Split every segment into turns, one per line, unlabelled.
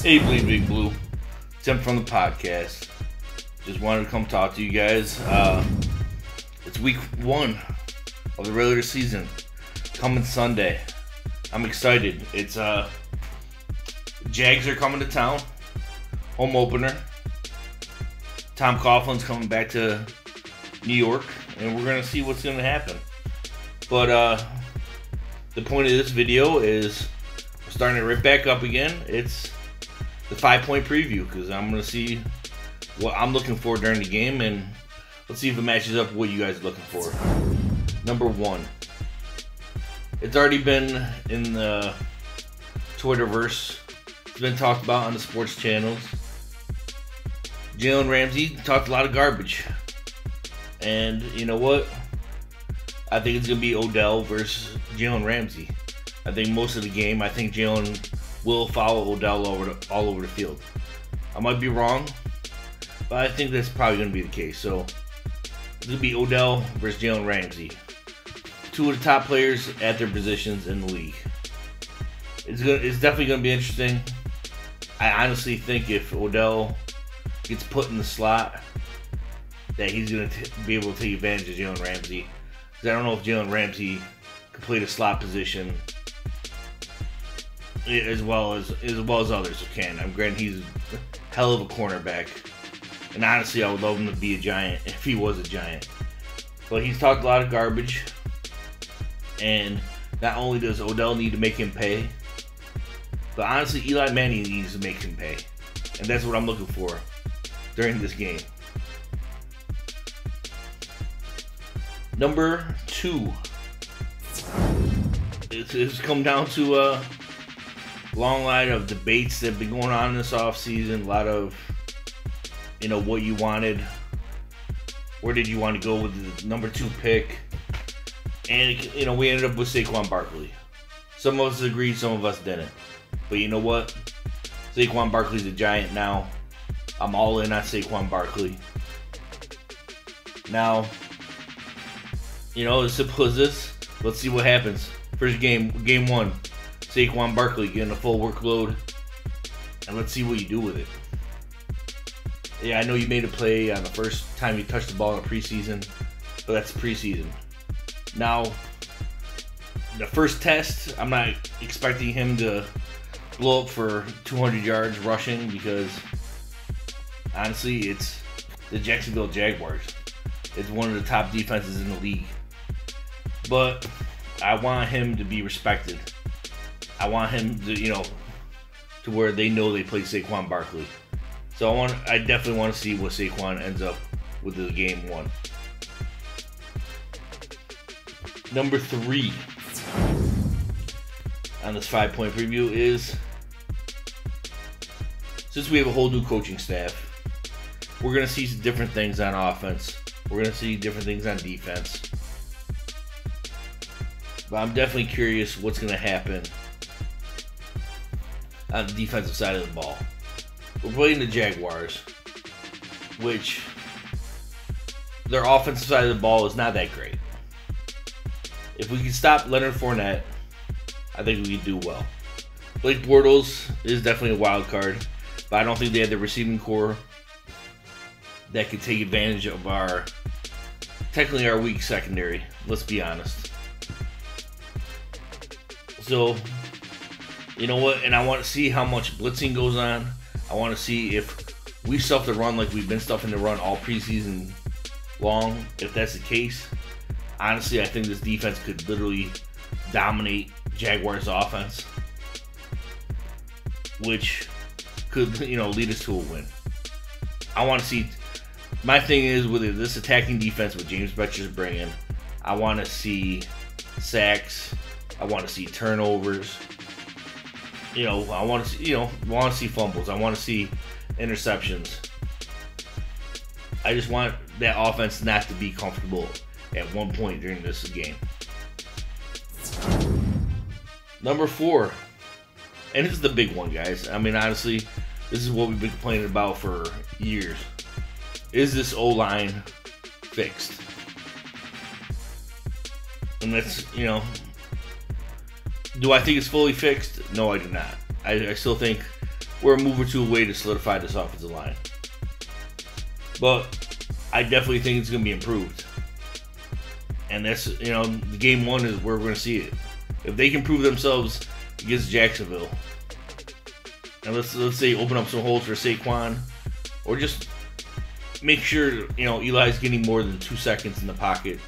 Hey, Bleedbigblue. Tim from the podcast. Just wanted to come talk to you guys. It's week 1 of the regular season, coming Sunday. I'm excited. It's Jags are coming to town, home opener. Tom Coughlin's coming back to New York, and we're gonna see what's gonna happen. But the point of this video is we're starting it right back up again. It's the 5-point preview, because I'm going to see what I'm looking for during the game, and let's see if it matches up with what you guys are looking for. Number 1. It's already been in the Twitterverse. It's been talked about on the sports channels. Jalen Ramsey talked a lot of garbage. And you know what? I think it's going to be Odell versus Jalen Ramsey. I think most of the game, I think Jalen will follow Odell all over the field. I might be wrong, but I think that's probably going to be the case. So it's going to be Odell versus Jalen Ramsey. 2 of the top players at their positions in the league. It's definitely going to be interesting. I honestly think if Odell gets put in the slot, that he's going to be able to take advantage of Jalen Ramsey. Because I don't know if Jalen Ramsey can play the slot position as well as others who can. I'm granted he's a hell of a cornerback, and honestly I would love him to be a Giant if he was a Giant. But he's talked a lot of garbage, and not only does Odell need to make him pay, but honestly Eli Manning needs to make him pay, and that's what I'm looking for during this game. Number 2. It's come down to a long line of debates that have been going on this offseason. A lot of, what you wanted. Where did you want to go with the number 2 pick? And, we ended up with Saquon Barkley. Some of us agreed, some of us didn't. But you know what? Saquon Barkley's a Giant now. I'm all in on Saquon Barkley. Now, as simple as this, let's see what happens. First game 1. Saquon Barkley getting a full workload, and let's see what you do with it. Yeah, I know you made a play on the first time you touched the ball in the preseason, but that's preseason. Now, the first test, I'm not expecting him to blow up for 200 yards rushing, because honestly, it's the Jacksonville Jaguars. It's one of the top defenses in the league. But I want him to be respected. I want him to, to where they know they play Saquon Barkley. So I definitely want to see what Saquon ends up with the game 1. Number 3 on this 5-point preview is, since we have a whole new coaching staff, we're going to see some different things on offense. We're going to see different things on defense. But I'm definitely curious what's going to happen on the defensive side of the ball. We're playing the Jaguars, which their offensive side of the ball is not that great. If we can stop Leonard Fournette, I think we can do well. Blake Bortles is definitely a wild card, but I don't think they have the receiving core that could take advantage of technically our weak secondary. Let's be honest. So, you know what? And I want to see how much blitzing goes on. I want to see if we stuff the run like we've been stuffing the run all preseason long. If that's the case, honestly, I think this defense could literally dominate Jaguars' offense, which could, lead us to a win. I want to see. My thing is, with this attacking defense with James Betcher's bringing, I want to see sacks. I want to see turnovers. I want to see fumbles. I want to see interceptions. I just want that offense not to be comfortable at one point during this game. Number 4, and this is the big one, guys. I mean, honestly, this is what we've been complaining about for years. Is this O-line fixed? And that's, do I think it's fully fixed? No, I do not. I still think we're a move or two away to solidify this offensive line. But I definitely think it's going to be improved. And that's, the game one is where we're going to see it. If they can prove themselves against Jacksonville, and let's say open up some holes for Saquon, or just make sure, Eli's getting more than 2 seconds in the pocket,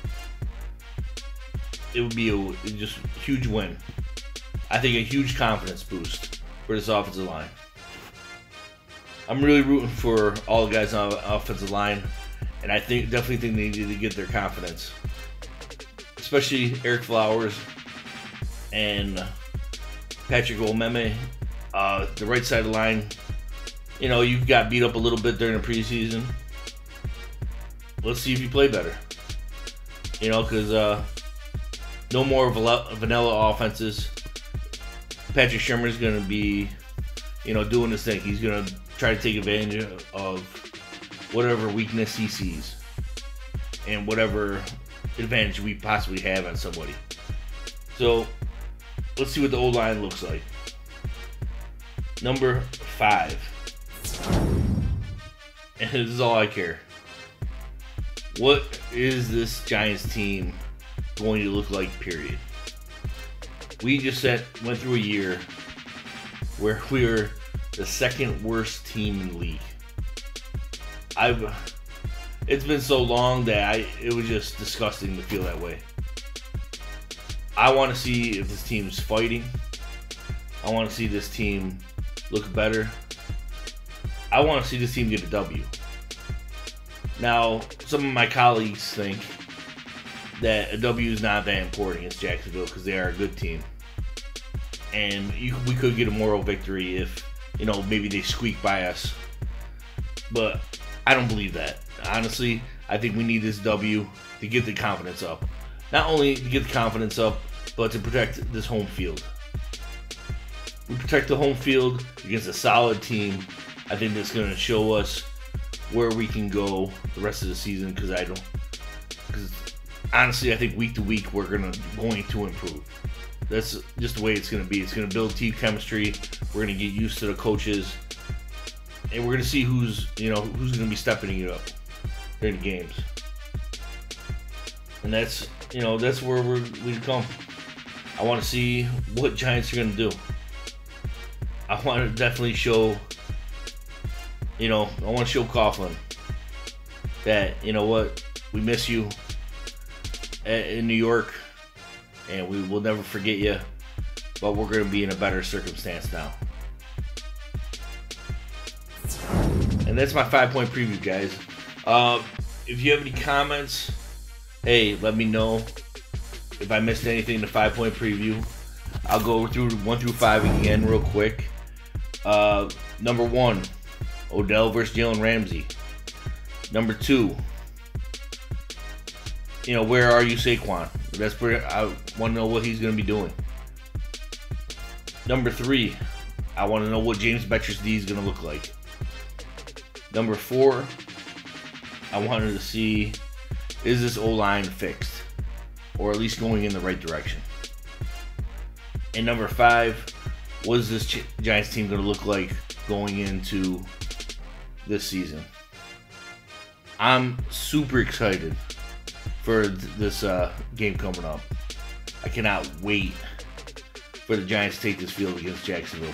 it would be a just huge win. I think a huge confidence boost for this offensive line. I'm really rooting for all the guys on the offensive line, and I definitely think they need to get their confidence, especially Eric Flowers and Patrick Omeme. The right side of the line, you've got beat up a little bit during the preseason. Let's see if you play better. Because no more vanilla offenses. Patrick Shermer's going to be, doing his thing. He's going to try to take advantage of whatever weakness he sees and whatever advantage we possibly have on somebody. So let's see what the O-line looks like. Number 5. And this is all I care. What is this Giants team going to look like, period? We just went through a year where we were the second worst team in the league. It's been so long that it was just disgusting to feel that way. I want to see if this team's fighting. I want to see this team look better. I want to see this team get a W. Now, some of my colleagues think that a W is not that important against Jacksonville because they are a good team. And we could get a moral victory if, maybe they squeak by us. But I don't believe that. Honestly, I think we need this W to get the confidence up. Not only to get the confidence up, but to protect this home field. We protect the home field against a solid team. I think that's going to show us where we can go the rest of the season. Because honestly, I think week to week we're going to improve. That's just the way it's going to be. It's going to build team chemistry. We're going to get used to the coaches, and we're going to see who's going to be stepping it up during the games. And that's where we come. I want to see what Giants are going to do. I want to definitely show, I want to show Coughlin that, what, we miss you in New York, and we will never forget you, but we're going to be in a better circumstance now. And that's my 5-point preview, guys. If you have any comments, hey, let me know. If I missed anything in the 5-point preview, I'll go through 1 through 5 again real quick. Number 1, Odell versus Jalen Ramsey. Number 2, where are you, Saquon? That's where I want to know what he's going to be doing. Number 3, I want to know what James Betcher's D is going to look like. Number 4, I wanted to see, is this O-line fixed? Or at least going in the right direction? And number 5, what is this Giants team going to look like going into this season? I'm super excited for this game coming up. I cannot wait for the Giants to take this field against Jacksonville.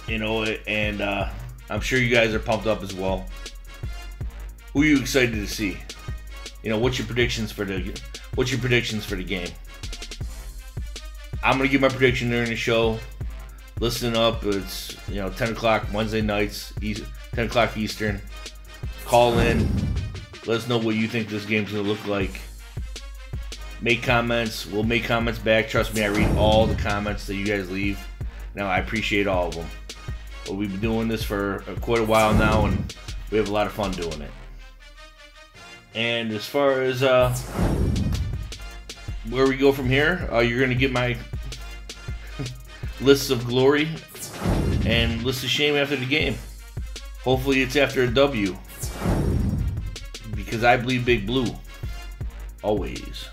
And I'm sure you guys are pumped up as well. Who are you excited to see? What's your predictions for the game? I'm gonna give my prediction during the show. Listen up. It's 10 o'clock Wednesday nights, 10 o'clock Eastern. Call in. Let us know what you think this game's gonna look like. Make comments. We'll make comments back. Trust me, I read all the comments that you guys leave. Now I appreciate all of them. But we've been doing this for quite a while now, and we have a lot of fun doing it. And as far as where we go from here, you're going to get my lists of glory and lists of shame after the game. Hopefully it's after a W, because I bleed big blue. Always.